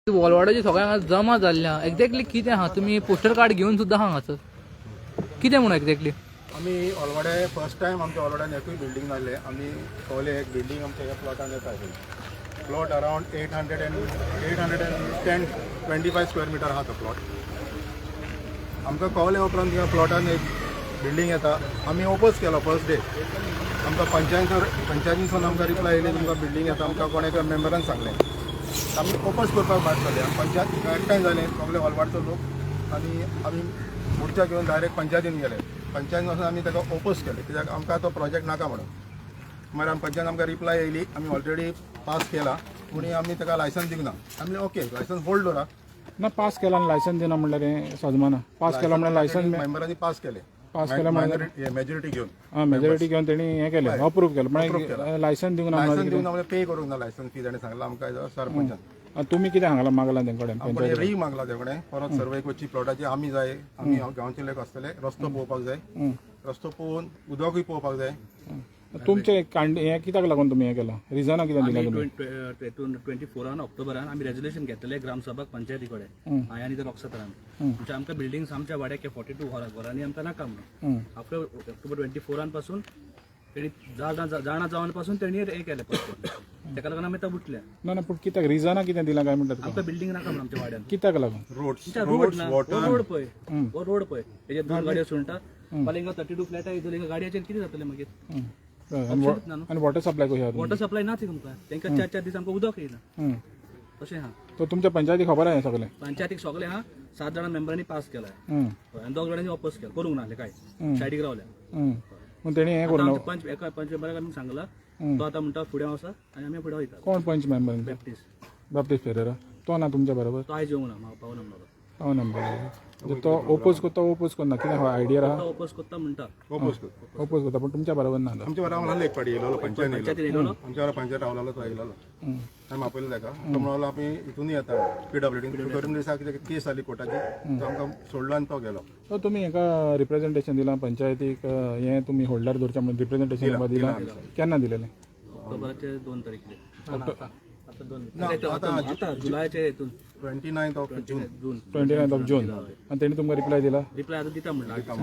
वॉलवाडाची सगळ्यांना जमा जाल्ल्या एक्झॅक्टली कितें आहा तुमी पोस्टर कार्ड घेवन सुद्दां हांगासर कितें म्हणून एक्झॅक्टली आम्ही ऑलवाडे फर्स्ट टाइम आमच्या ऑलवाड्यान एकूय बिल्डिंग नासले आम्ही कळले एक बिल्डिंग आमच्या ह्या प्लॉटान येता प्लॉट अराउंड 810-25 स्क्वेअर मिटर आहा तो प्लॉट आमकां कळले उपरांत ह्या प्लॉटान एक बिल्डिंग येता आम्ही ओपोज केलो फर्स्ट डे आमकां पंचायतीसून आमकां रिप्लाय येयली तुमकां बिल्डिंग येता आमकां कोण एका मेंबरान सांगलें आमी ओपोज करपाक भायर सरले आनी पंचायत एकठांय जाले सगळे ऑलवाडचो लोक आनी आमी मोर्चा घेवन डायरेक्ट पंचायतीन गेले पंचायतीन वचून आमी ताका ओपोज केले कित्याक आमकां तो प्रोजेक्ट नाका म्हणून मागीर आमी पंचायत आमकां रिप्लाय येयली आमी ऑलरेडी पास केला पूण आमी ताका लायसन्स दिवंक ना आमी ओके लायसन्स होल्ड दवरा ना पास केला आनी लायसन्स दिना म्हणल्यार हें सजमाना पास केला म्हणल्यार लायसन्स मेंबरांनी पास केले मेजॉरिटी घेवन मेजॉरिटी घेवन तेणी हें केलें अप्रूव केलें म्हणजे लायसन्स दिवंक ना लायसन्स दिवंक ना म्हणजे पे करूंक ना लायसन्स फी ताणें सांगला आमकां सरपंचान तुमी कितें हांगला मागला तेंकडे आमकडे री मागला तेकडे परत सर्वे करची प्लॉटाची आमी जाय आमी गांवचे लोक आसतले रस्तो पळोवपाक जाय रस्तो पळोवन उदकूय पळोवपाक जाय तुमचे हें कित्याक लागून तुमी हें केलां रिजनां कितें दिलें तुमी 24 ऑक्टोबरान आमी रेजोल्युशन घेतलेले ग्रामसभाक पंचायती कडेन हांवें आनी त्या रॉक्सातरान म्हणजे आमकां बिल्डिंग्स आमच्या वाड्याक 42 घरांनी आमकां नाका म्हणून आफ्टर ऑक्टोबर 24 पासून तेणी जाणा जावन पासून तेणी हें केलें तेका लागून आमी आतां उठल्या ना पूण कित्याक रिजनां कितें दिलां काय म्हणटात आमकां बिल्डिंग नाका म्हणून आमच्या वाड्यान कित्याक लागून रोड पळय रोड पळय तेजे 2 गाडयो सुणटा फाल्यां 32 फ्लॅटां येतली गाडयाचेर कितें जातलें मागीर आनी वॉटर सप्लाय कशी आहा वॉटर सप्लाय ना ती तुमकां तांकां 4 दीस आमकां उदक येयना तशें आहा तो तुमच्या पंचायतीक खबर आहे सगळें पंचायतीक सगळे आहा 7 जाणां मेंबरांनी पास केलाय आनी 2 जाणांनी ऑपोज केला करूंक नासलें काय सायडीक रावल्या पूण तेणी हें करूं पंच मेंबराक आमी सांगला तो आतां म्हणटा फुडें वचा आनी आमी फुडें वयता कोण पंच मेंबर बाप्तीस फेरेरा तो ना तुमच्या बरोबर तो आयज येवंक ना म्हाका पावना म्हणलो हांव नंबर तो ओपोज करना कितें आयडिया आहा ऑपोज करता म्हणटा ओपोज करता पूण तुमच्या बरोबर ना आमच्या बरोबर आसलो एक पाटी येयलो पंचायत येयलो आमच्या बरोबर पंचायत रावलो तो येयलो आमी आपयलो ताका तो म्हणलो आमी हितून येता PWD करून दिसा कितें केस जाली कोर्टाची तो आमकां सोडलो आनी तो गेलो तो तुमी हेका रिप्रेझेंटेशन दिलां पंचायतीक हें तुमी होल्डर दवरच्या म्हणून रिप्रेझेंटेशन दिलां केन्ना दिलेलें ऑक्टोबराचे 2 तारीख आता जुलायचे हितून 29 ऑफ जून 29 ऑफ जून आनी तेणी तुमकां रिप्लाय दिला रिप्लाय आतां दिता म्हणटा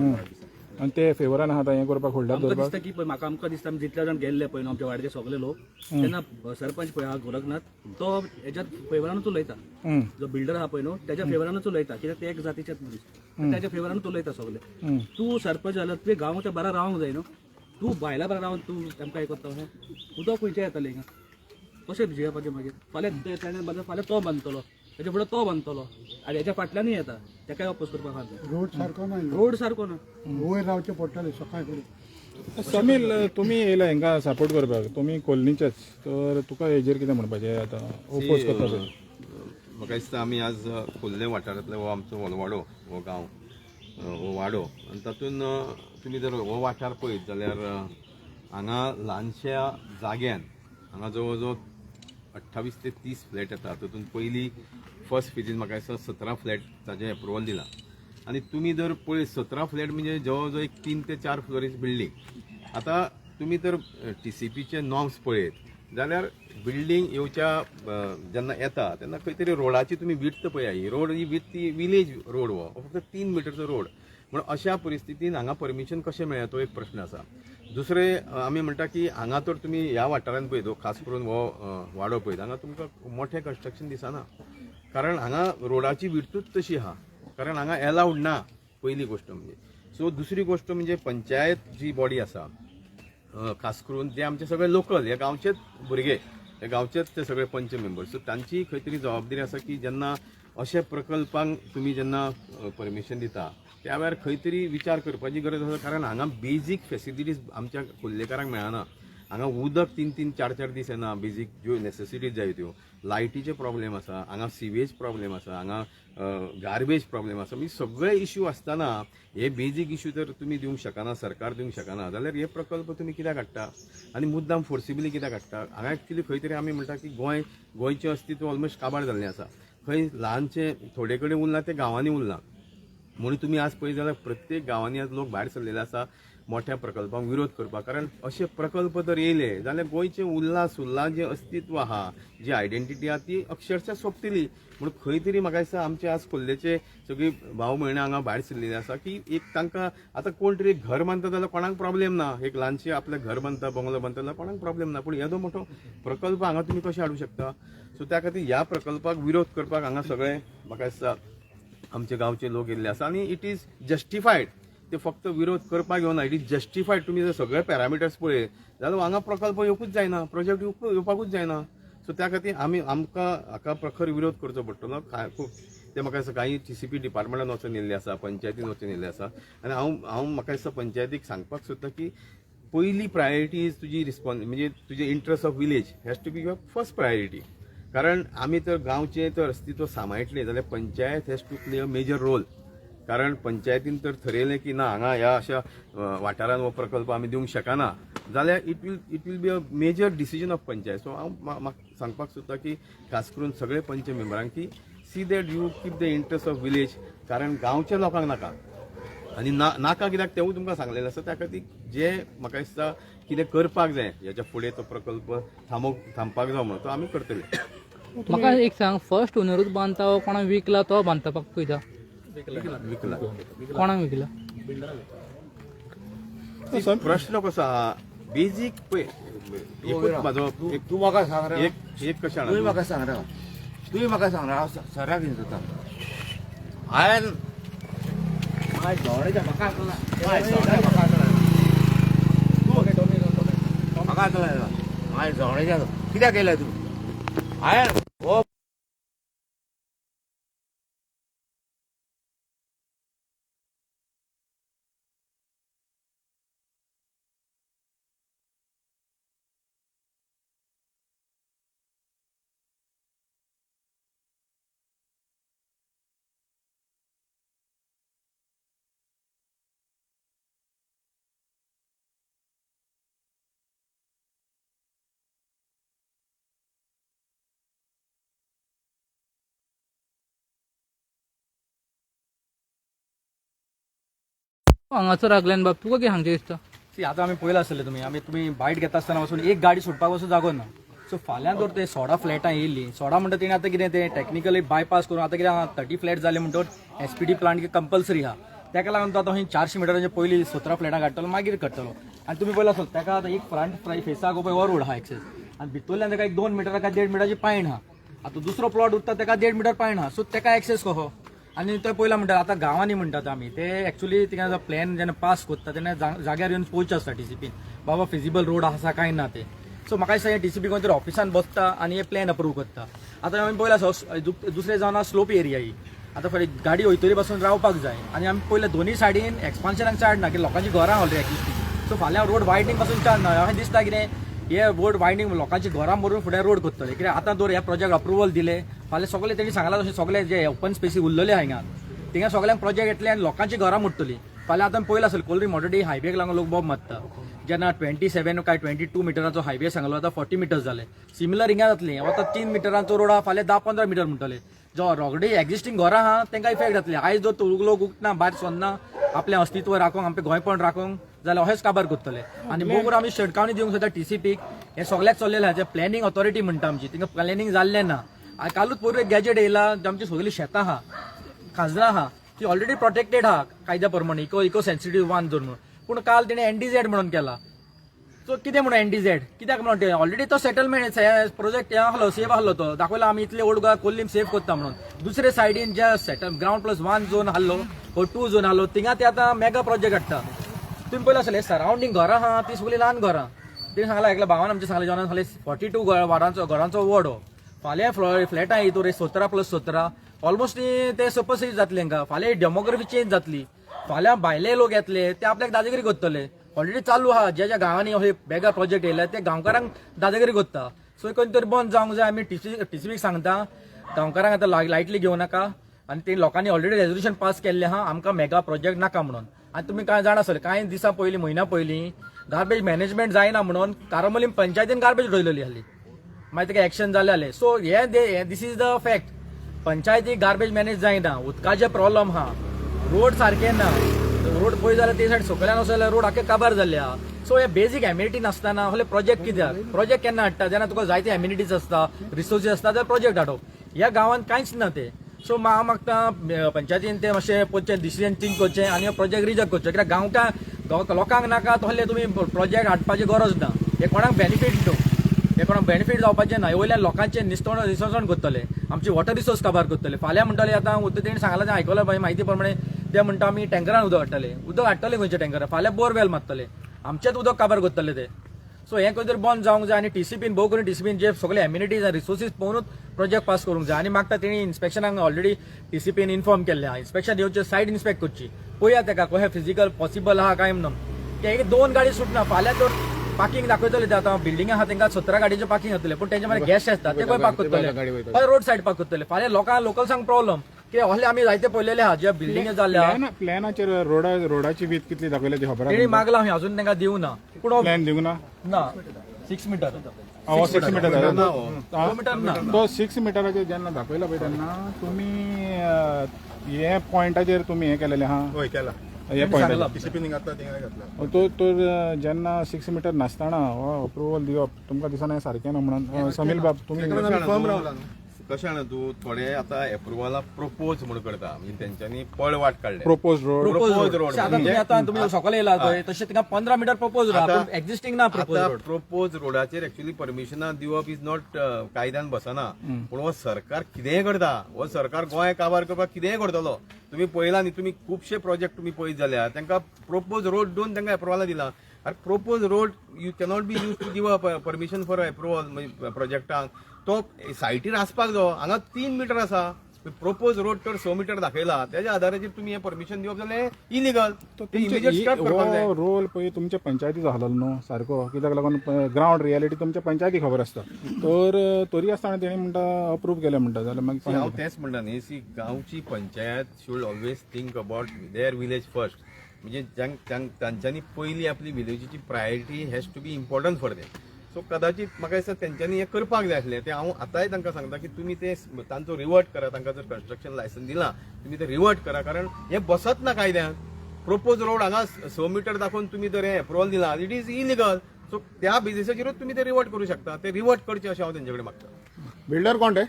आनी ते फेवरान आहा हें करपाक होल्डर आमकां दवरपाक दिसता की पळय म्हाका आमकां दिसता आमी जितले जाण गेल्ले पळय न्हू आमच्या वाड्याचे सगळे लोक तेन्ना सरपंच पळय आहा गोरखनाथ तो हेच्यात फेवरानूच उलयता जो बिल्डर आहा पळय न्हू तेच्या फेवरानूच उलयता कित्याक ते एक जातीचेच मनीस तेच्या फेवरानूच उलयता सगळे तूं सरपंच जाल्यार तुवें गांवाच्या बरा रावंक जाय न्हू तूं भायल्या बरा रावन तूं आमकां हें करता उदक खंयचें येतलें हिंगा कशें भिजेवपाचें मागीर फाल्यां तो बांदतलो तेच्या फुडें तो बांदतलो आनी हेच्या फाटल्यानूय येता तेकाय ऑपोज करपाक खातीर रोड सारको ना वयर रावचें पडटलें सकाळी फुडें समील तुमी येयला हेंकां सपोर्ट करपाक तुमी कोलनीचेच तर तुका हेजेर कितें म्हणपाचें आतां ओपोज करता पळय म्हाका दिसता आमी आज खोल्ले वाठारांतलो हो आमचो वलवाडो हो गांव हो वाडो आनी तातूंत तुमी जर हो वाठार पळयत जाल्यार हांगा ल्हानशा जाग्यान हांगा जवळ जवळ 28 ते 30 फ्लॅट येता तातूंत पयलीं फर्स्ट फेजीन म्हाका दिसता 17 फ्लॅट ताजें एप्रुवल दिलां आनी तुमी जर पळयत 17 फ्लॅट म्हणजे जवळ जवळ एक 3 ते 4 फ्लोरीज बिल्डींग आतां तुमी जर TCPचे नॉर्म्स पळयत जाल्यार बिल्डींग येवच्या जेन्ना येता तेन्ना खंय तरी रोडाची तुमी विड्थ पळया ही रोड ही विथ ती विलेज रोड हो फक्त 3 मिटरचो रोड म्हण अशा परिस्थितीन हांगा परमिशन कशें मेळ्ळें तो एक प्रश्न आसा दुसरें आमी म्हणटा की हांगा तर तुमी ह्या वाठारांत पळयत खास करून हो वाडो पळयत हांगा तुमकां मोठें कन्स्ट्रक्शन दिसना कारण हांगा रोडाची विड्थूच तशी आहा कारण हांगा एलावड ना पयली गोश्ट म्हणजे सो दुसरी गोश्ट म्हणजे पंचायत जी बॉडी आसा खास करून ते आमचे सगळे लोकल हे गांवचेच भुरगे हे गांवचेच ते सगळे पंच मेंबर्स सो तांची खंय तरी जबाबदारी आसा की जेन्ना अशे प्रकल्पांक तुमी जेन्ना परमिशन दिता त्या वेळार खंय तरी विचार करपाची गरज आसा कारण हांगा बेजीक फेसिलिटीज आमच्या खोल्लेकारांक मेळना हांगा उदक 3-3, 4-4 दीस येना बेजीक ज्यो नेसेसिटीज जाय त्यो लायटीचे प्रॉब्लेम आसा हांगा सिवेज प्रॉब्लेम आसा हांगा गार्बेज प्रॉब्लेम आसा म्हणजे सगळे इश्यू आसतना हे बेजीक इश्यू जर तुमी दिवंक शकना सरकार दिवंक शकना जाल्यार हे प्रकल्प तुमी कित्याक हाडटा आनी मुद्दाम फोर्सिबली कित्याक हाडटा हांगा एक्चुली खंय तरी आमी म्हणटा की गोंयचें अस्तित्व ऑलमोस्ट काबार जाल्लें आसा खंय ल्हानशे थोडे कडेन उरला ते गांवांनी उरला म्हणून तुम्ही आज पळयत जाल्यार प्रत्येक गांवांनी आज लोक भायर सरलेले आसा मोठ्या प्रकल्पांक विरोध करपाक. कारण असे प्रकल्प जर येयले जाल्यार गोंयचें उल्हास जें अस्तित्व आहा, जी आयडेंटिटी आहा ती अक्षरशः सोंपतली. म्हणून खंय तरी म्हाका दिसता आमचे आज खोर्लेचे सगळी भाव भयणां हांगा भायर सरलेली आसा की एक तांकां आतां कोण तरी एक घर बांदता जाल्यार कोणाक प्रॉब्लेम ना, एक ल्हानशें आपलें घर बांदता बंगलो बांदता जाल्यार कोणाक प्रॉब्लेम ना, पूण येदो मोठो प्रकल्प हांगा तुमी कशें हाडूं शकता. सो त्या खातीर ह्या प्रकल्पाक विरोध करपाक हांगा सगळे म्हाका दिसता आमचे गांवचे लोक येयल्ले आसा आनी इट इज जस्टिफायड. ते फक्त विरोध करपाक येवना, इट इज जस्टिफायड. तुमी जर सगळे पॅरामिटर्स पळय जाल्यार हांगा प्रकल्प येवपूच जायना, प्रोजेक्ट येवपाकूच जायना. सो त्या खातीर आमकां हाका प्रखर विरोध करचो पडटलो. खूब ते म्हाका दिसता काही TCP डिपार्टमेंटान वचून येयल्ले आसा, पंचायतीन वचून येयल्ले आसा. आनी हांव म्हाका दिसता पंचायतीक सांगपाक सोदता की पयली प्रायोरिटी इज तुजी म्हणजे तुजे interest of village has to be your first priority. कारण आमी तर गांवचे तर अस्तित्व सांबाळटले जाल्यार panchayat has to play a major role. कारण पंचायतीन तर ठरयलें की ना हांगा ह्या अशा वाठारांत हो प्रकल्प आमी दिवंक शकना जाल्यार it will be a major decision of panchayat. So हांव म्हाका सांगपाक सोदता की खास करून सगळे पंच मेंबरांक की see that you keep the interest of village. कारण गांवच्या लोकांक नाका आनी नाका कित्याक तेवूय तुमकां सांगलेलें आसा. त्या खातीर जे म्हाका दिसता कितें करपाक जाय हेच्या फुडें तो प्रकल्प थांबपाक जाय म्हणून तो आमी करतले. म्हाका एक सांग, फर्स्ट ओनरूच बांदता हो कोणाक विकला तो बांदता पळयता? विकला कोणाक विकला? प्रश्न कसो आहा बेजीक पळय एकूच म्हाजो तूं म्हाका सांग रे, एक कशें तुवें म्हाका सांग रे, तुवें म्हाका सांग रे, हांव सराक विचारता. हांवें माय झोवडेच्या म्हाका आसला, माय झोवड्या म्हाका आसला, म्हाका आसला माय झोवडेच्या कित्याक केलें तूं? हांवें हो हांगासर रागल्यान बाब तुका कितें सांगचें दिसता? आता आम्ही पळयला आसतले तुम्ही बायट घेता आसतना वचून एक गाडी सुटपाक वचून जागो ना. सो फाल्यां जर ते 16 फ्लॅटां येयल्ली, 16 म्हणटा तेणी आतां कितें ते टॅक्निकली बायपास करून आतां कितें 30 फ्लॅट जाले म्हणटच SPD प्लांट कंपल्सरी आहा. ताका लागून तो आतां 400 मिटरांचे पयलीं 17 फ्लॅटां काडटलो मागीर करतलो. आनी तुमी पळयला आसत ताका आतां एक फ्रंट फेसाक पळय हो रोड आहा एक्सेस आनी भितरल्यान ताका एक 2 मिटरा काय 1.5 मिटराची पायण आहा. आतां दुसरो प्लॉट उरता ताका 1.5 मिटर पायण आहा. सो ताका एक्सेस कसो? आनी तो पयला म्हणटा आतां गांवांनी म्हणटात आमी ते एक्चुअली तिका प्लॅन जेन्ना पास करता तेन्ना जाग्यार येवन पळोवचें आसता TCPन बाबा फिजिबल रोड आसा काय ना ते. सो म्हाका दिसता TCP कोण तरी ऑफिसान बसता आनी हे प्लॅन अप्रूव करता. आतां आमी पयला दुसरे जावन स्लोप एरिया ही आतां फळे गाडी वयतरी बसून रावपाक जाय आनी आमी पयले दोनूय सायडीन एक्सपान्शनाक चाड ना की लोकांची घरां ऑलरेडी एक्जिस्टींग. सो फाल्यां रोड वायडनींग पासून चाड ना. अशें दिसता कितें हे रोड वायडनींग लोकांची घरां मरून फुडें रोड करतले कित्याक आतां जर हे प्रोजेक्ट अप्रुवल दिले फाल्यां सगळे तेणी सांगला तशें सगळे जे ओपन स्पेसी उरलेले हांगा थिंगा सगळ्यांक प्रोजेक्ट येतले आनी लोकांची घरां मोडटली. फाल्यां आतां पयला असेल कोलरी मोटडी हायवेक लागून लोक बॉब मारता. जेन्ना 27 काय 22 मिटराचो हायवे सांगलो आतां 40 मिटर्स जाले. सिमिलर हिंगा जातली आतां 3 मिटरांचो रोड आहा फाल्यां 10-15 मिटर म्हणटले. जो रोगडी एक्जिस्टींग घरां आहा तांकां इफेक्ट जातले. आयज जर लोक उठना भायर सरना आपलें अस्तित्व राखोंक आमचें गोंयपण राखोंक जाल्यार अशेंच काबार करतले. आनी बरोबर आमी शिटकावणी दिवंक सोदता TCPक. हे सगळ्याक चल्लेलें आहा जे प्लॅनिंग ऑथॉरिटी म्हणटा आमची तिंगा प्लॅनिंग जाल्लें ना. कालूच पयलीं एक गॅजेट येयला आमची सगळीं शेतां आहा खाजणां आहा ती ऑलरेडी प्रोटेक्टेड आहा कायद्या प्रमाणे इको सेन्सिटिव्ह वन जोन म्हणून. पूण काल तेणे NDZ म्हणून केला. सो कितें म्हणून NDZ कित्याक म्हणून ते ऑलरेडी तो सेटलमेंट प्रोजेक्ट हे आहलो सेफ आहलो तो दाखयला आमी इतले ओल्ड गोवा कोल्लीम सेफ करता म्हणून. दुसरे सायडीन जे ग्राउंड +1 झोन आहलो वो 2 झोन आहलो थिंगा ते आतां मेगा प्रोजेक्ट हाडटा. तुम्ही पयला आसले सरावंडींग घरां आहा ती सगळीं ल्हान घरां. तेणी सांगला एकल्या भावान आमच्या सांगलें जेवणान सांगलें 42 घरांचो वॉर्ड हो. फाल्यां फ्लॅटां येतोर 17+17 ऑलमोस्ट ते सपोज जातले हांकां. फाल्यां डेमोग्राफी चेंज जातली. फाल्यां भायले लोक येतले ते आपल्याक दादागिरी करतले. ऑलरेडी चालू आहा ज्या गांवांनी अशे बेगा प्रोजेक्ट येयले ते गांवकारांक दादागिरी करता. सो खंय तरी बंद जावंक जाय. आमी TCPक सांगता गांवकारांक आतां लायटली घेवं नाका आनी ते लोकांनी ऑलरेडी रेजोल्युशन पास केल्लें आहा आमकां मेगा प्रोजेक्ट नाका म्हणून. आनी तुमी काय जाणा आसतले कांय दिसा पयलीं म्हयन्या पयलीं गार्बेज मॅनेजमेंट जायना म्हणून कारामलीम पंचायतीन गार्बेज उडयलेली आहली मागीर ताका एक्शन जालें आहलें. सो हे दीस इज द फॅक्ट. पंचायतीक गार्बेज मॅनेज जायना उदकाचे प्रॉब्लम आहा रोड सारके ना रोड पळय जाल्यार ते सायड सकयल्यान वचत जाल्यार रोड आख्खे काबार जाल्ले आहा. सो हे बेजीक एम्युनिटी नासतना असले प्रोजेक्ट कित्याक? प्रोजेक्ट केन्ना हाडटा जेन्ना तुका जायते एम्युनिटीज आसता, रिसोर्सीस आसता जाल्यार प्रोजेक्ट हाडप. ह्या गांवांत कांयच ना ते. सो हांव मागता पंचायतीन ते मातशें पळोवचें, डिसिजन थिंक करचें आनी हो प्रोजेक्ट रिजेक्ट करचो. कित्याक गांवकार लोकांक नाका तसले तुमी प्रोजेक्ट हाडपाची गरज ना. हे कोणाक बेनिफीट न्हू, हे कोणाक बेनिफीट जावपाचें ना. हे वयल्यान लोकांचें निसवण करतले, आमची वॉटर रिसोर्स काबार करतले. फाल्यां म्हणटले आतां तेणी सांगलां तें आयकलां म्हायती प्रमाणे ते म्हणटा आमी टँकरान उदक हाडटले खंयचे टँकर? फाल्यां बोरवेल मारतले, आमचेच उदक काबार करतले ते. सो हें खंय तरी बंद जावंक जाय आनी टीसीपीन भोव करून टीसीपीन जे सगळे एम्युनिटीज आनी रिसोर्सीस पळोवनूच प्रोजेक्ट पास करूंक जाय. आनी मागता तेणी इन्स्पेक्शनाक ऑलरेडी टीसीपीन इन्फॉर्म केल्लें आहा. इन्स्पेक्शन येवचें, सायट इन्स्पेक्ट करची, पळया तेका कशें फिजिकल पॉसिबल आहा काय म्हणून. ते 2 गाडी सुटना. फाल्यां तर पार्किंग दाखयतले ते आतां बिल्डिंग आहा तांकां 17 गाडीचे पार्किंग जातले, पूण तेंचे मागीर गॅस्ट आसता ते खंय पार्क करतले? रोड सायड पार्क करतले. फाल्यां लोकल्सांक प्रॉब्लम की असले आमी जायते पळयलेले आहा ज्या बिल्डिंग जाल्ल्या. प्लॅनाचेर रोडाची वीथ कितली दाखयल्या ती खबर तेणी मागला हांवें अजून तांकां दिवं ना. पूण प्लॅन दिवंक ना? ना 6 मीटर 6 मीटर किलोमीटर ना. तो 6 मिटराचेर जेन्ना दाखयला पळय तेन्ना तुमी हे पॉयंटाचेर तुमी हे केलेले आहा? होय केला. हे पॉयंटाचेर टीसीपीन घातला थिंगा घातला. तो जेन्ना 6 मीटर नासतना हो अप्रुवल दिवप तुमकां दिसना हें सारकें न्हू म्हणून? समील बाब तुमी फर्म रावला न्हू. कशें जाणा तूं थोडे आतां एप्रुवला प्रपोज म्हणून करता, म्हणजे तेंच्यांनी पळवाट काडले. प्रोपोज रोड आतां तुमी सकयल येयला पळय तशें तिका 15 मीटर प्रपोज रोड एक्झिस्टिंग ना. प्रपोज रोडाचेर एक्चुअली परमिशनां दिवप इज नॉट कायद्यान बसना. पूण हो सरकार कितेंय करता, हो सरकार गोंय काबार करपाक कितेंय करतलो. तुम्ही पळयला न्ही, तुम्ही खुबशे प्रोजेक्ट तुम्ही पळयत जाल्यार तांकां प्रोपोज रोड दोन तांकां एप्रुवलां दिला. Propose road you cannot be use to give a permission for approval प्रोजेक्टाक. तो सायटीर आसपाक जाय. हांगा 3 मीटर आसा, प्रोपोज रोड तर 6 मीटर दाखयला. त्याच्या आधाराचेर तुम्ही हे परमिशन दिवप जाल्यार इलिगल. रोल पळय तुमच्या पंचायतीचो आसलो न्हू सारको, कित्याक लागून ग्रावंड रियलिटी तुमच्या पंचायती खबर आसता. तर तरी आसतना तेणी म्हणटा अप्रूव केलें म्हणटा जाल्यार मागीर हांव तेंच म्हणटा न्ही, सी गांवची panchayat should always think about their village first. म्हणजे तांच्यांनी पयली आपली विलेजीची priority has to be important for them. So कदाचित म्हाका दिसता तेंच्यांनी हें करपाक जाय आसलें. ते हांव आतांय तांकां सांगता की तुमी ते तांचो रिवर्ट करा. तांकां जर कन्स्ट्रक्शन लायसन्स दिला तुमी ते रिवर्ट करा, कारण हे बसत ना कायद्यान. प्रोपोज रोड हांगा 6 मीटर दाखोवन तुमी जर हे अप्रुवल दिला, इट इज इलिगल. सो त्या बेसिसाचेरूच तुमी ते रिवर्ट करू शकता. ते रिवर्ट करचे अशें हांव तेंचे कडेन मागता. बिल्डर कोण ते?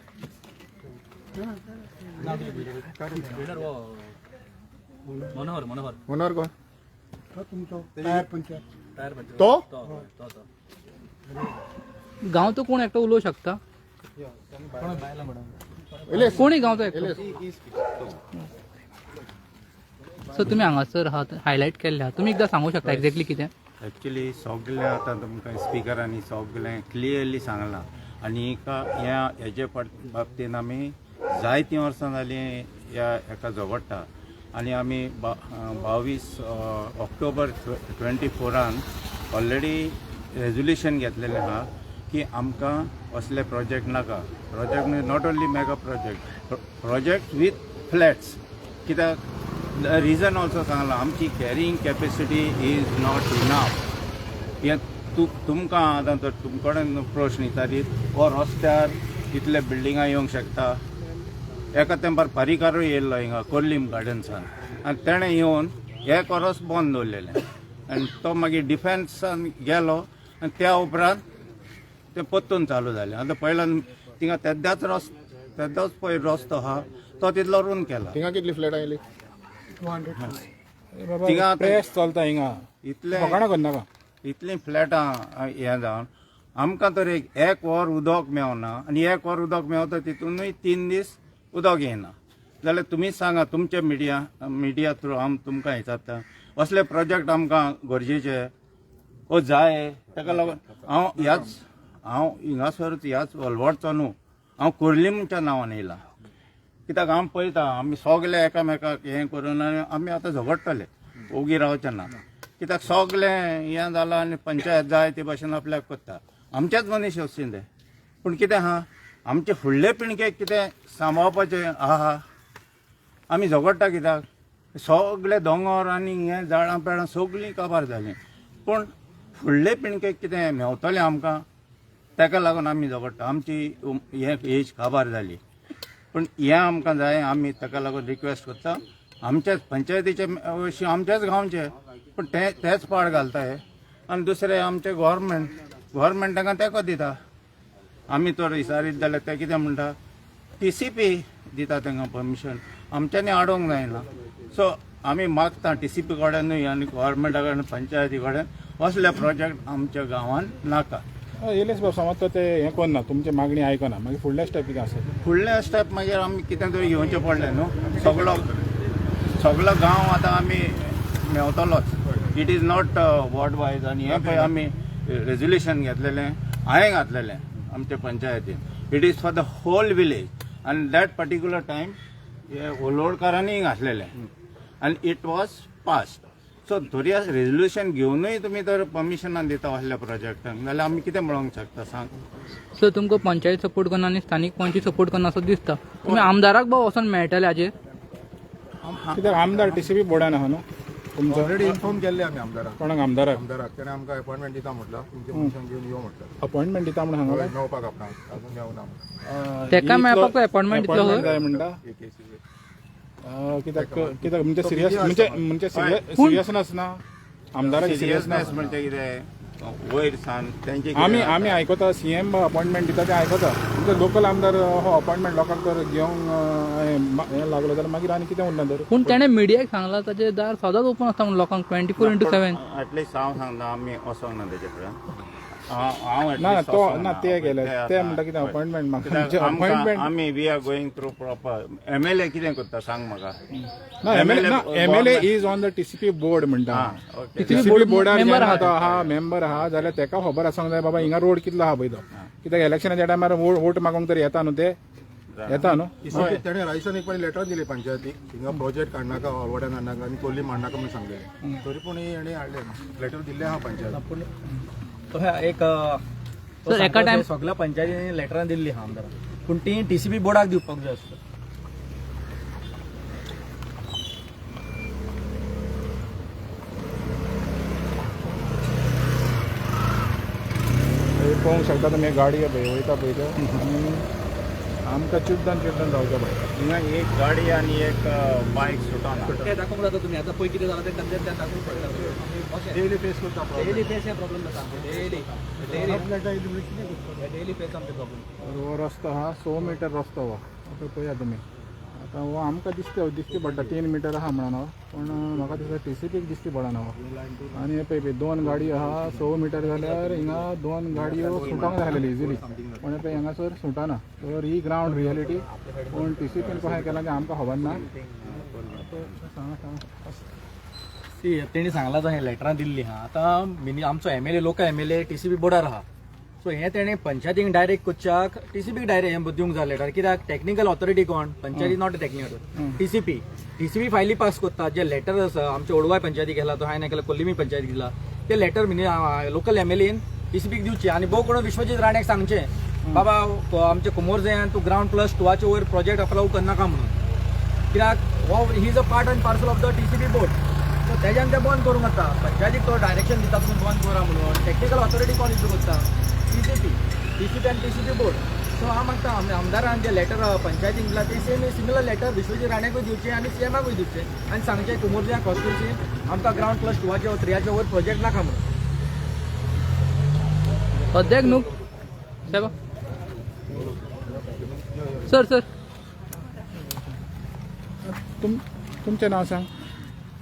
मनोहर कोण? तुमचो टायर पंचायत तो गांवचो कोण एकटो उलोवंक शकता? कोणी गांवचो एकटो? सो तुमी हांगासर हायलायट केल्ले आहा, तुमी एकदां सांगूंक शकता एक्झॅक्टली कितें? एक्चुली सगळें आतां तुमकां स्पिकरांनी सगळें क्लियरली सांगलां. आनी हेजे बाबतींत आमी जायतीं वर्सां जालीं हेका झगडटा. आनी आमी 22 ऑक्टोबर 24 ऑलरेडी रेजोल्युशन घेतलेलें आहा की आमकां असले प्रोजेक्ट नाका. Project not only mega project with flats. कित्याक रिजन ऑल्सो सांगलां, आमची carrying capacity is not enough. हें तुमकां आतां तर तुमचे कडेन प्रश्न येताली हो रस्त्यार इतले बिल्डिंगां येवंक शकता. एका तेंपार पारीकारूय येयल्लो हिंगा कोर्लीम गार्डन्सान, आनी तेणें येवन हे कोरस बंद दवरलेलें. आनी तो मागीर डिफेन्सान गेलो आनी त्या उपरांत ते परतून चालू जालें. आतां पयल्यान थिंगा तेद्याच पळय रस्तो आहा तो तितलो रूंद केला. थिंगा कितली फ्लॅट आयली? 200. थिंगा प्रेस चलता हिंगा इतले करनाका. इतलीं फ्लॅटां हें जावन आमकां तर एक वर उदक मेवना. आनी 1 वर उदक मेवता तितूनय 3 दीस उदक येना. जाल्यार तुमी सांगा तुमचे मिडिया थ्रू तुमकां विचारता असले प्रोजेक्ट आमकां गरजेचे वो जाय. ताका लागून हांव हिंगासरूच ह्याच वलवडचो न्हू, हांव कोर्लीमच्या नांवान येयला. कित्याक हांव पळयता आमी सगळे एकामेकाक हें करून आमी आतां झगडटले, ओगी रावचे ना. कित्याक सगळें हें जालां आनी पंचायत जाय ते भाशेन आपल्याक करता. आमचेच मनीस वचचीं ते. पूण कितें आहा, आमचे फुडले पिणकेक कितें सांबाळपाचें आहा. आमी झगडटा कित्याक सगळे दोंगर आनी हें झाडां पेडां सगळीं काबार जालीं. पूण फुडले पिणकेक कितें मेवतलें आमकां, ताका लागून आमी झगडटा. आमची हें एज काबार जाली. पूण हें आमकां जाय. आमी ताका लागून रिक्वेस्ट करता आमच्याच पंचायतीचे विशीं आमच्याच गांवचे पूण तेच पाड घालताय आनी दुसरे आमचे गव्हर्मेंट तांकां तेंको दिता आमी तर विचारीत जाल्यार ते कितें म्हणटा TCP दिता तांकां परमिशन आमच्यांनी आडोवंक जायना सो आमी मागता TCP कडेनूय आनी गव्हर्मेंटा कडेन पंचायती कडेन असले प्रोजेक्ट आमच्या गांवांत नाका येयलेच बाब समज तो ते हें करना तुमची मागणी आयकना मागीर फुडले स्टेप कितें आसा फुडले स्टेप मागीर आमी कितें तरी घेवचें पडलें न्हू सगळो गांव आतां आमी मेवतलोच it is not ward wise आनी हें पळय आमी रेजोल्युशन घेतलेलें हांवें घातलेलें आमच्या पंचायतीन it is for the whole village आनी दॅट पर्टिक्युलर टायम हे ओलोडकारांनी घातलेलें आनी इट वॉज पास्ड सो थोडी रेजोल्युशन घेवनूय तुमी तर परमिशनान दिता असल्या प्रोजेक्टांक जाल्यार आमी कितें म्हणूंक शकता सांग सर तुमकां पंचायत सपोर्ट करना आनी स्थानीक पंच सपोर्ट करना असो दिसता तुम्ही आमदाराक वचोन मेळटले हाजेर कित्याक आमदार TCP बोर्डान आहा न्हू तुमचो ऑलरेडी इन्फॉर्म केल्ले आमी आमदाराक कोणाक आमदाराक तेणें आमकां अपॉइंटमेंट दिता म्हटलं तुमचे फंक्शन घेवन यो म्हटलं अपॉइंटमेंट दिता म्हणून सांगला मेळपाक आपणाक अजून मेवना तेका मेळपाक अपॉइंटमेंट दितलो अपॉइंटमेंट खंय जाय म्हणटा कित्याक म्हणजे सिरियस म्हणजे सिरियसनस ना आमदाराक सिरियसनेस म्हणजे कितें वयर सान तेंचे आमी आयकता CM अपॉइंटमेंट दिता ते आयकता म्हणजे लोकल आमदार हो अपॉइंटमेंट लोकांक तर घेवंक हें लागलो जाल्यार मागीर आनी कितें उरना तर पूण तेणें मिडियाक सांगलां ताजें दार सदांच ओपन आसता म्हणून लोकांक 24/7 ऍटलिस्ट हांव सांगता आमी वचोंक ना तेजे कडेन हांव ना तो ना ते गेले ते म्हणटा कितें अपॉइंटमेंट म्हाका अपॉइंटमेंट आमी we are going through proper MLA कितें करता सांग म्हाका ना MLA is on the TCP board म्हणटा ओके TCP बोर्डार मेंबर आहा मेंबर आहा जाल्यार तेका खबर आसंक जाय बाबा हिंगा रोड कितलो आहा पळय तो कित्याक इलेक्शनाच्या टायमार वोट मागोंक तर येता न्हू ते येता न्हू तेणें रायसन एक पाणी लेटर दिले पंचायतीक हिंगा प्रोजेक्ट काडनाका ऑलवड्यान हाडनाका आनी कोल्ली मांडनाका म्हणून सांगलें तरी पूण हेणें हाडले लेटर दिल्लें आहा पंचायत तो एक सर एका टायम सगळ्या पंचायतींनी लेटरां दिल्ली आहा आमदाराक पूण ती TCP बोर्डाक दिवपाक जाय आसता पळोवंक शकता तुमी गाडी वयता पळय त्यो आनी आमकां चिड्डन रावचें पडटा हिंगा एक गाडी आनी एक बायक सुटना ते दाखोवंक जाता तुमी आतां पळय कितें जालां ते कंटेंट त्या दाखोवंक पडटा डेली फेस करता डेली फेस हे प्रॉब्लेम जाता डेली फेस आमचे प्रॉब्लेम हो रस्तो आहा 100 मीटर रस्तो हो आतां पळया तुमी आतां हो आमकां दिसती पडटा 3 मीटर आहा म्हणून हो पूण म्हाका दिसता TCPक दिसती पडना हो आनी हे पळय 2 गाडी आहा 100 मीटर जाल्यार हिंगा 2 गाडयो सुटोंक जाय आसलेली इजिली पूण पळय हांगासर सुटना तर ही ग्रावंड रियलिटी पूण TCPन कशें केलां तें आमकां खबर ना तेणी सांगला तो हे लेटरां दिल्ली आहा आतां आमचो MLA लोकल MLA TCP बोर्डार आहा सो हे तेणें पंचायतीक डायरेक्ट कोचाक TCPक डायरेक्ट हे दिवंक जाय लेटर कित्याक टॅक्निकल ऑथॉरिटी कोण पंचायती नॉट टेक्निकल TCP फायली पास करता जे लेटर आसा आमच्या ओडवाय पंचायतीक गेला तो हांवें केला कोल्लिमी पंचायतीक दिला ते लेटर लोकल MLAन TCPक दिवचे आनी भोव कोण विश्वजीत राणेक सांगचे बाबा आमच्या कुमोरजेन तूं ग्राउंड +2 वयर प्रोजेक्ट अप्लाय करनाका म्हणून कित्याक हो he is a part and parcel of the TCP board so तेज्यान ते बंद करूंक जाता पंचायतीक तो डायरेक्शन दिता तुम्ही बंद करा म्हणून टेक्निकल ऑथॉरिटी कोण इश्यू करता TCP आनी TCP बोर्ड सो हांव मागता आमदारान जे लेटर पंचायतीक दिला ते सिमिलर लेटर विश्वजीत राणेकूय दिवचे आनी CMाकूय दिवचे आनी सांगचे कुमोरज्या कॉन्स्टिट्युन्सीन आमकां ग्राउंड +2 3 वयर प्रोजेक्ट नाका म्हणून सद्याक न्हू साहेब सर तुमचें नांव सांग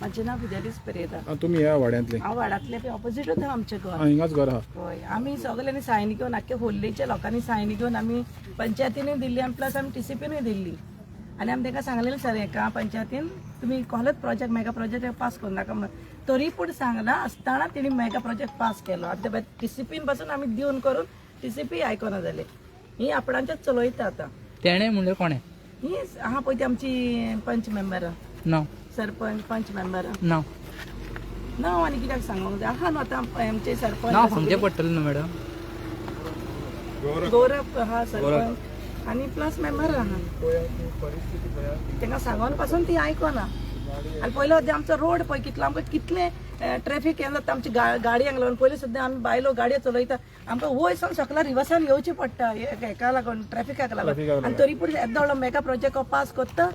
माझे नाव विद्यालीस पेरेरा तुमी ह्या वाड्यांतले हांव वाड्यातले ऑपोजिटूच आहा आमचें घर हिंगाच घर आहा हय आमी सगल्यांनी सायन घेवन आख्या होल्लीच्या लोकांनी सायन घेवन आमी पंचायतीनूय दिल्ली आनी प्लस आमी TCPनूय दिल्ली आनी आमी ताका सांगलेलें सर एका पंचायतीन तुमी कसलोच प्रोजेक्ट मेगा प्रोजेक्ट पास करूं नाका म्हणून तरी पूण सांगला आसतना तेणी मेगा प्रोजेक्ट पास केलो आनी ते TCPन पासून आमी दिवन करून TCP आयकना जाले ही आपणांचेच चलयता आतां तेणें म्हणलें कोणें ही आहा पळय ती आमची पंच मेंबर नांव सरपंच पंच मेंबर नांव नांव आनी कित्याक सांगूंक जाय आहा न्हू आतां आमचे सरपंच नांव सांगचें पडटलें न्हू मॅडम गौरव आहा सरपंच आनी प्लस मेंबर आहा तांकां सांगून पासून ती आयकना आनी पयलो सद्या आमचो रोड पळय कितलो आमकां कितले ट्रॅफिक हें जाता आमची गाडयांक लागून पयलीं सद्या आमी बायलो गाडयो चलयता आमकां वयर सावन सकला रिवर्सान येवचें पडटा हेका लागून ट्रॅफिकाक लागून आनी तरी पूण येदो व्हडलो मेगा प्रोजेक्ट पास करता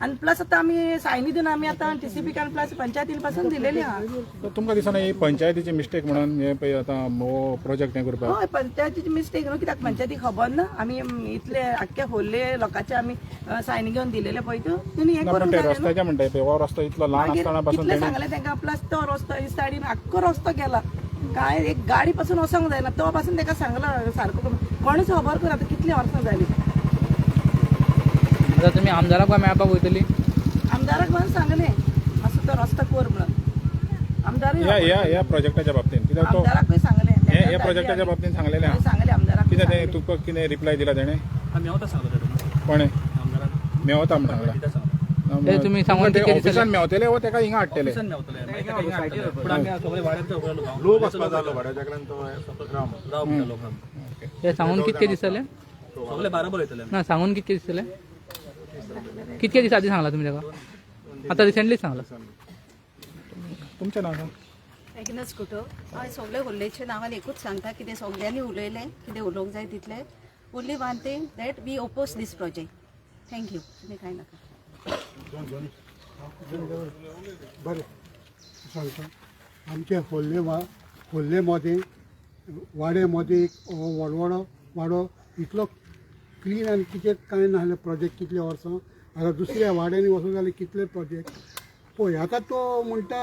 आणि प्लस आता आम्ही सायनी दिवन आम्ही आता TCP आणि प्लस पंचायतीपासून दिलेली आहा. तर तुमकां दिसना ही पंचायतीची मिस्टेक म्हणून हे पळय आतां हो प्रोजेक्ट हें करपाक हय पंचायतीची मिस्टेक न्हू कित्याक पंचायती खबर ना आम्ही इतले आख्खे होल्ले लोकांचे आम्ही सायनी घेवन दिलेले पळय तुम्ही हे ना करून पण ते जालें न्हू. रस्त्याचे म्हणटाय पळय हो रस्तो इतलो ल्हान आसतना पासून कितले तेणी सांगले तांकां प्लस तो रस्तो ही सायडीन आख्खो रस्तो गेला काय एक गाडी पासून वसोंक जायना तो पासून ताका सांगला सारको करून. कोणूच खबर कर आतां कितली वर्सां जाली जर तुम्ही आमदाराक काय मेळपाक वयतली आमदाराक म्हणून सांगले मातसो तो रस्तो कर म्हणून आमदार ह्या प्रोजेक्टाच्या बाबतींत कित्याक तो आमदाराकूय सांगले हे प्रोजेक्टाच्या बाबतींत सांगलेलें आहा सांगले आमदाराक कितें तें तुका कितें रिप्लाय दिला तेणें आम्ही होता सांगलो तेडून कोणें आमदाराक मेवता म्हणून सांगला कितें सांगलो ते तुम्ही सांगून ते कितके दिसाले ऑफिसान मेवतले वो तेका हिंगा हाडटले ऑफिसान मेवतले मागीर तेका हिंगा हाडटले. पूण आमी सगळे वाड्यार उरलो गांव लोक वचपा जालो भाड्याच्या कडल्यान तो राम राव म्हणटा लोकांक ते सांगून कितके दिसले सगळे बराबर वयतले ना सांगून कितके दिसले कितके दीस आधी सांगला तुम्ही तेका आता रिसेंटली सांगला तुमचें नांव सांग एग्नस कुटो हय सगळे उरलेचे नांवान एकूच सांगता कितें सगळ्यांनी उलयलें कितें उलोवंक जाय तितलें only one thing that we oppose this project thank you तुमी कांय नाका बरें सांगता आमचे होल्ले मदें वाडे मदें एक व्हडलो वाडो इतलो क्लीन आनी कितें कांय नासलें प्रोजेक्ट कितले वर्सां आतां दुसऱ्या वाड्यांनी वचूंक जाल्यार कितले प्रोजेक्ट पळय आतां तो म्हणटा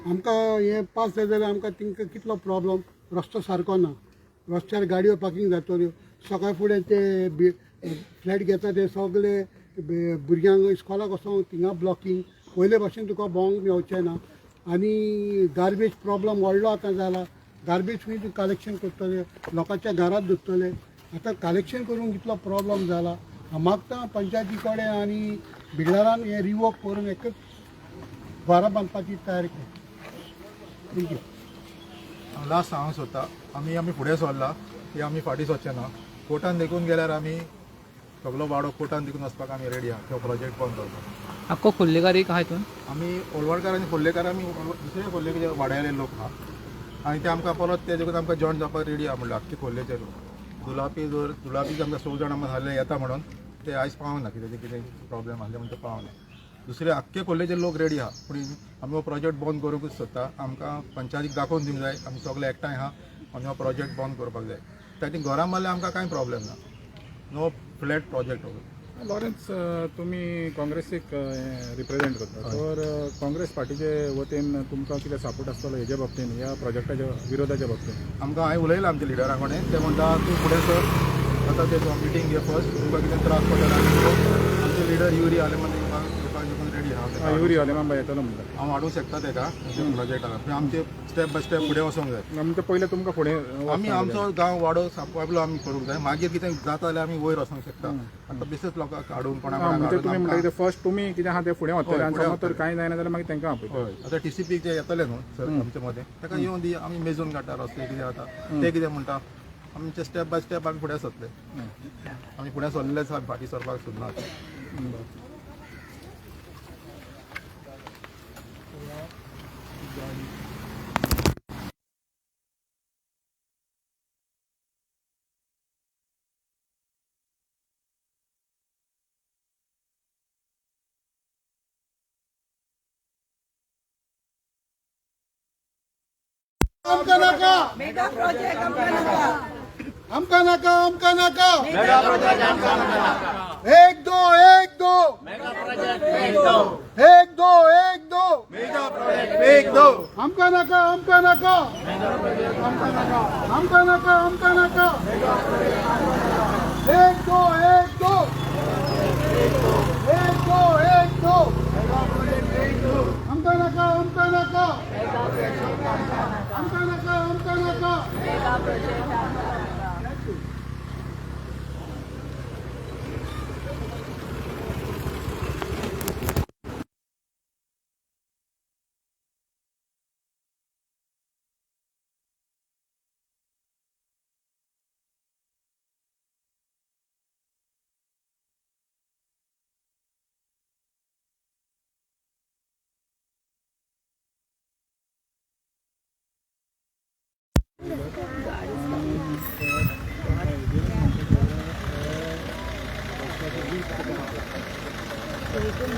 आमकां हें पास जाय जाल्यार आमकां तांकां कितलो प्रॉब्लम रस्तो सारको ना रस्त्यार गाडयो पार्किंग जातल्यो सकाळ फुडें ते फ्लॅट घेता ते सगळे भुरग्यांक इस्कॉलाक वचोंक थिंगा ब्लॉकिंग पयले भाशेन तुका भोंवंक मेवचें ना आनी गार्बेज प्रॉब्लम व्हडलो आतां जाला गार्बेज खंय तूं कलेक्शन करतले लोकांच्या घरांत धुतले आतां कलेक्शन करूंक इतलो प्रॉब्लम जाला मागता पंचायती कडेन आनी बिल्डरान हें रिवोक करून एकच घरां बांदपाची तयारी केली थँक्यू लास्ट सांगूंक सोदता आमी फुडें सरला की आमी फाटीं सरचे ना कोर्टान देखून गेल्यार आमी सगळो वाडो कोर्टान देखून वचपाक आमी रेडी आहा तो प्रोजेक्ट बंद करपाक आख्खो खोल्लेकार एक आहा हितून आमी ओलवाडकार आनी खोल्लेकार आमी दुसरे खोल्ले वाड्याले लोक आहा आनी ते आमकां परत ते देखून आमकां जॉयन जावपाक रेडी आहा म्हणल्यार आख्खे खोल्लेचे लोक दुलापी आमकां 16 जाण आसले येता म्हणून ते आयज पावना कितें प्रॉब्लेम आसले म्हणून ते पावना दुसरे आख्खे खोल्लेचे लोक रेडी आहा पूण आमी हो प्रोजेक्ट बंद करूंकूच सोदता आमकां पंचायतीक दाखोवन दिवंक जाय आमी सगळे एकठांय आहा आनी हो प्रोजेक्ट बंद करपाक जाय त्या घरां मारल्यार आमकां कांय प्रॉब्लेम ना नो फ्लॅट प्रोजेक्ट लॉरेन्स तुमी काँग्रेसीक रिप्रेझेंट करता तर काँग्रेस पार्टीचे वतीन तुमकां कितें सपोर्ट आसतलो हेजे बाबतीन ह्या प्रोजेक्टाच्या विरोधाच्या बाबतीन आमकां हांवें उलयलां आमच्या लिडरा कडेन ते म्हणटा तूं फुडें सर आतां ते मिटींग घे फर्स्ट तुमकां कितें त्रास पडटा आमचे लिडर युरी आले मागीर तुमकां देखून रेडी आहा युरी हॉलेमांबा येतलो म्हणटा हांव हाडूंक शकता तेका प्रोजेक्टाक आमचे स्टेप बाय स्टेप फुडें वचोंक जाय म्हणजे पयलें तुमकां फुडें आमी आमचो गांव वाडो सांबाळलो आमी करूंक जाय मागीर कितें जाता जाल्यार आमी वयर वचोंक शकता आतां बेश्टेच लोकांक हाडून कोणाक म्हणजे तुमी म्हणटा हाडून कितें फर्स्ट तुमी कितें आहा तें फुडें वतले आनी समज तर कांय जायना जाल्यार मागीर तांकां आपयता हय आतां TCP जे येतले न्हू सर आमचे मदें ताका येवन दी आमी मेजून काडटा रस्ते कितें जाता ते कितें म्हणटा आमचे स्टेप बाय स्टेप आमी फुडें सरतले आमी फुडें सरलेलेच आमी फाटीं सरपाक सोदनात आमकां नाका मेगा प्रोजेक्ट आमकां नाका आमकां नाका आमकां नाका एक दो एक दो एक दो एक दो आमकां नाका आमकां नाका आमकां नाका आमकां नाका आमकां नाका एक दो एक दो एक दो एक दो आमकां नाका आमकां नाका आमकां नाका आमकां नाका Yes,